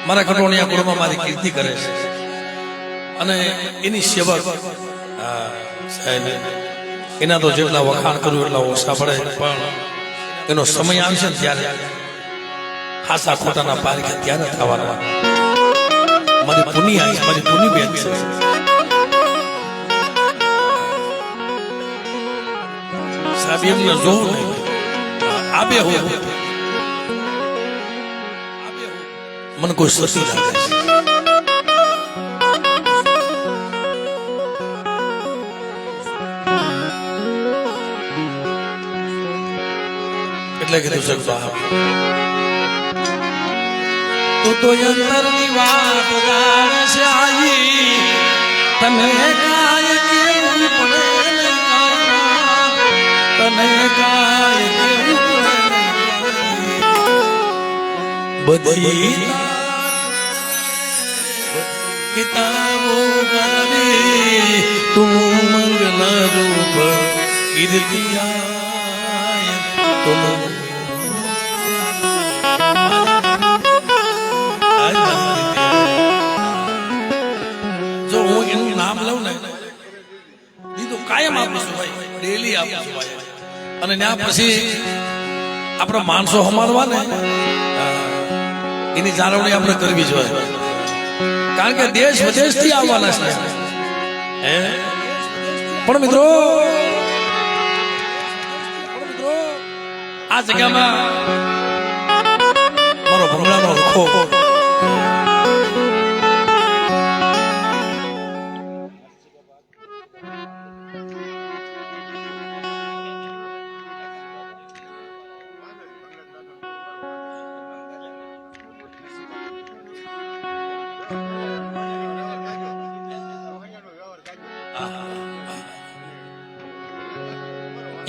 મારા ખટોણિયા કુળમાં મારી કીર્તિ કરે છે અને એની સેવક સાહેબ એના તો જેટલા વખાણ કર્યું એટલા ઓછા પડે, પણ એનો સમય આવશે ને ત્યારે ખાસા ખોટાના પારખે ત્યારે થવાના. મારી પુની આવી, મારી પુની બેન છે. સાહેબ એમને જોવું નહીં, આપે હું મને કોઈ સતી લાગે છે. એટલે કીધું છે તું તો અંતરની વાત જાણે છે આઈ, તને કાય કેવું પડે, તને કાય કેવું પડે, બધી કિતાબો ગારી તું મંગલ રૂપ કીર્તિયા તું. જો હું એનું નામ લઉં ને દીધું કાયમ આપું છું ભાઈ, ડેલી આપું છું ભાઈ. અને ત્યાં પછી આપણે માણસો હમારવા ને એની જાળવણી આપણે કરવી જોઈએ, કારણ કે દેશ વિદેશ થી આવવાના છે. પણ મિત્રો આ જગ્યામાં મારો ભંગડાનો રખો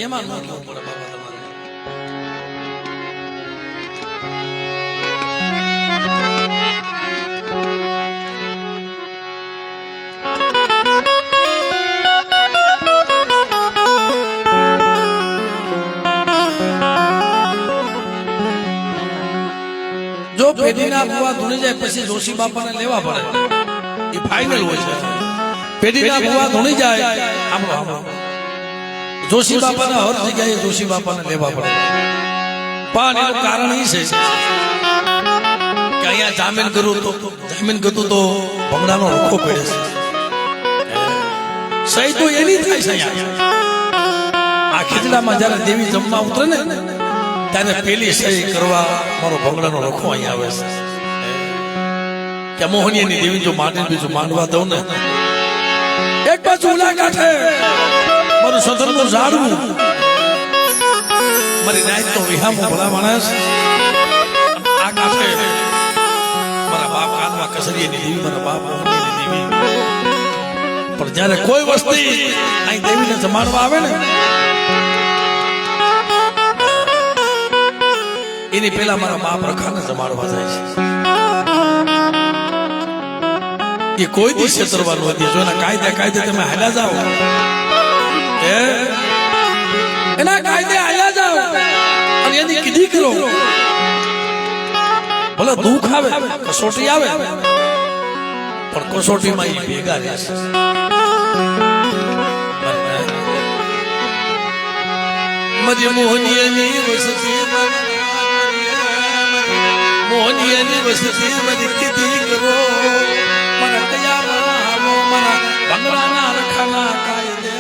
એમાં ન કેવું પડે બાબા તમારે. જો પેઢીના બુવા ધૂણી જાય પછી જોશી બાપાને લેવા પડે, એ ફાઇનલ હોય છે. પેઢીના બુવા ધૂણી જાય આમ જોશી બાપાના હર જગ્યાએ જોશી બાપાને લેવા પડે. પણ એનું કારણ એ છે કે અહીંયા જામીન કરું તો ભંગડાનો રખો પડે છે. સહી તો એની થાય છે. આ ખીચડામાં જયારે દેવી જમવા ઉતરે ને ત્યારે પેલી સહી કરવા મારો ભંગડાનો રખો અહીંયા આવે છે. કે મોહનીની દેવી જો માંડે બીજું માંડવા દઉં ને, એક બાજુ ઉલા કાંઠે મારું સ્વતંત્ર ઝાડવું, મારી નાયક તો વિહામો ભલા માણસ, આ કાંઠે મારા બાપ કાનમાં કસરીની દેવી, મારા બાપ મોહનીની દેવી. પણ જયારે કોઈ વસ્તી અહીં દેવીને જમાડવા આવે ને એની પેલા મારા બાપ રખાને જમાડવા જાય છે. એ કોઈ દી છેતરવાનું નથી. જો એના કાયદે તમે હાલ્યા જાઓ, એના કાયદે હાલ્યા જાઓ અને એની કીધી કરો, ભલે દુઃખ આવે, કસોટી આવે, પણ કસોટીમાં એ ભેગા રહેશે. મરી મોહનીયની વસતી, મોહનીયની વસતી મરી કીધી કરો, મને કયા આવો, મને ભંગડાના રખાના કાયદે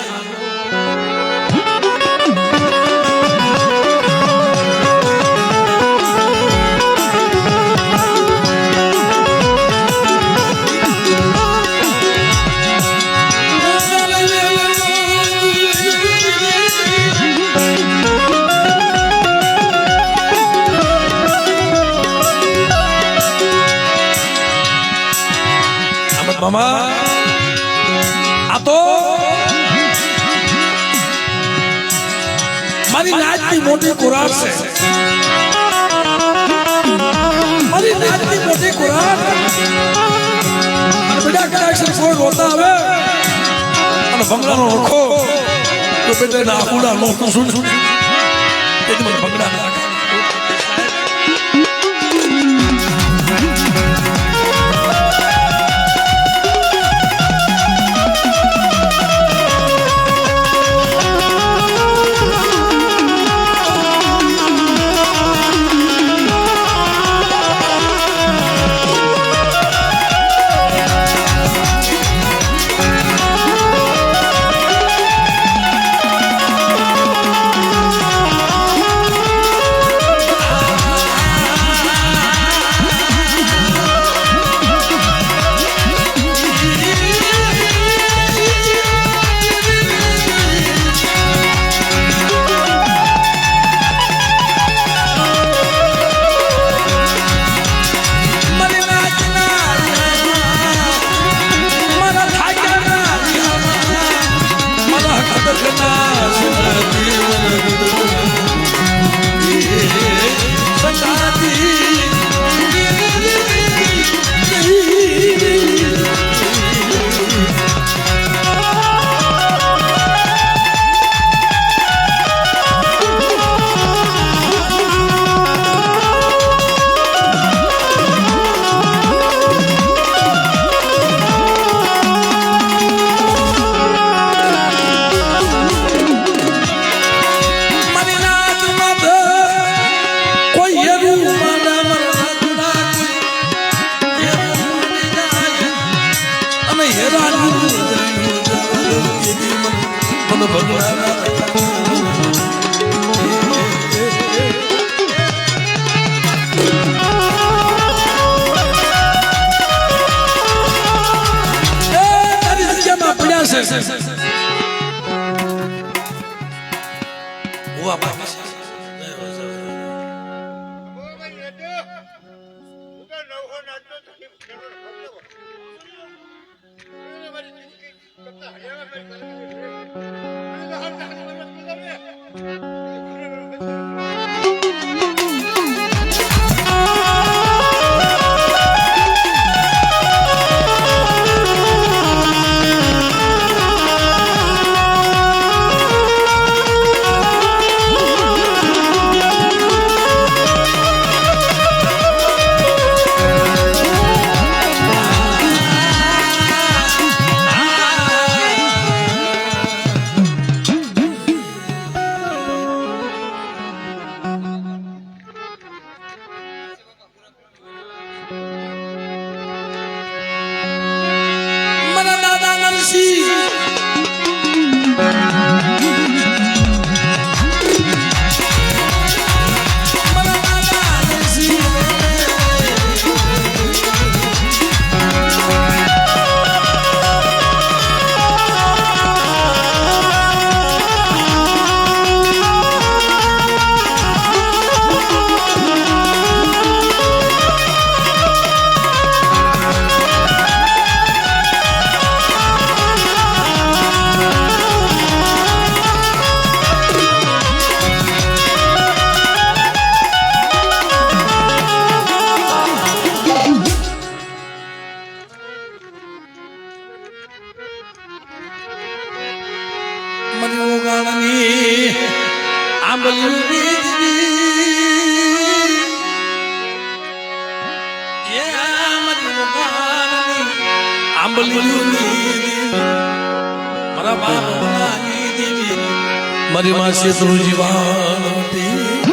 મામા. આ તો મારી નાચની મોટી કુરાર છે, મારી નાચની મોટી કુરાર. અને બેટા કદાચ કોઈ રોતા આવે અને ભંગડાનો રખો તો બેટા ના આખુડા નો સુન તેથી મને ભંગડા છે હુઆ બાકી છે મારી માં શેત્રુ જીવાતી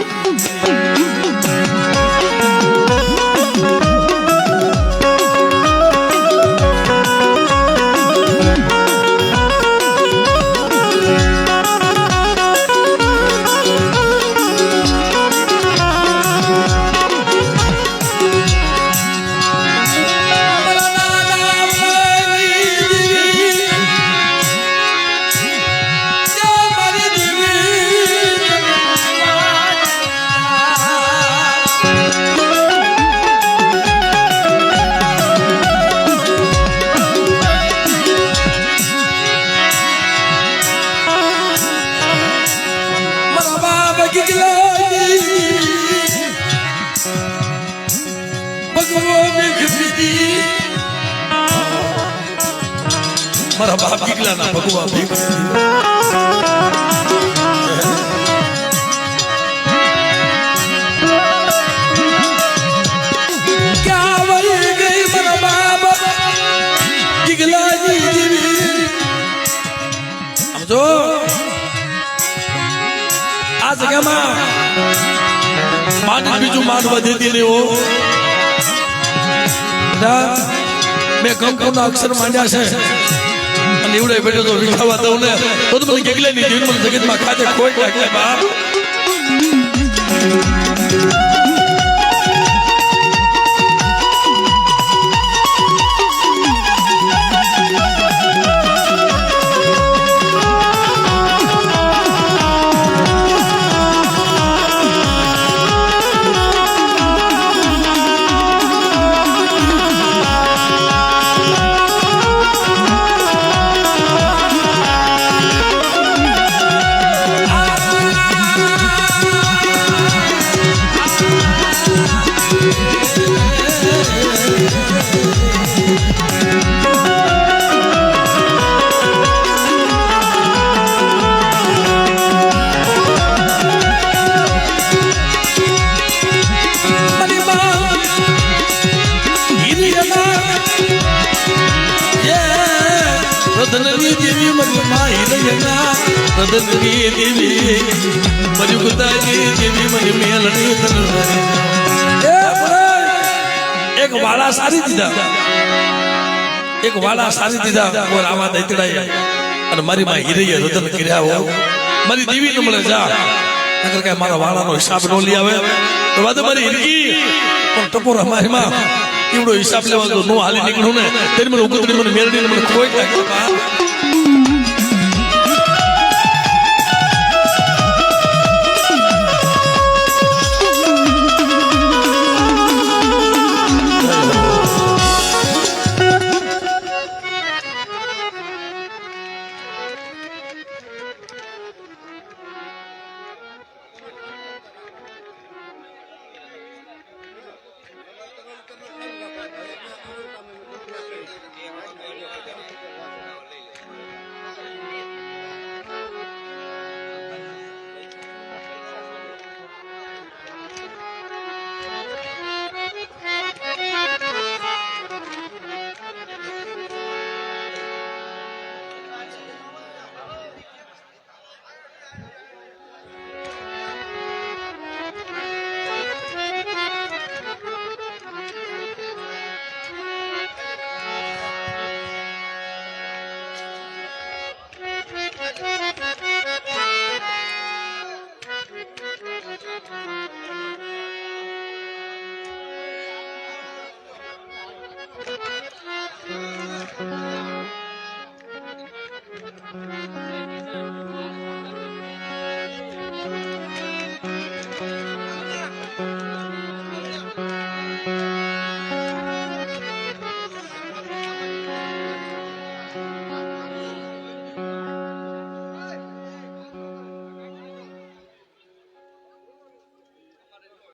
મારા બાપ દીકલા ના ભગવા ભીખ ક્યાં વળી ગઈ મારા બાપ દીકલાજી દેવી સમજો આ જગ્યામાં માન બીજું માનવા દેતી નહીં હો મેં કંકુના અક્ષર માંડ્યા છે અને એવડે બેઠો તો વિખાવા દઉં ને તો મને કેટલાય ની જીવન જગતમાં ખાતે ખોટ નાખે બાપ એક વાળા સારી દીધા ઓર આવા દૈતડાય અને મારી માં હીરૈયા રતન કર્યા હો મારી દેવી ને મળે જા નકર કે મારા વાળાનો હિસાબ નો લઈ આવે તો વાત મારી હિરકી પણ ટપોરા મારી માં એવડો હિસાબ લેવા તો નો હાલી નીકળું ને તેની મને ઉગતરી મને મેરડી મને કોઈ નાખે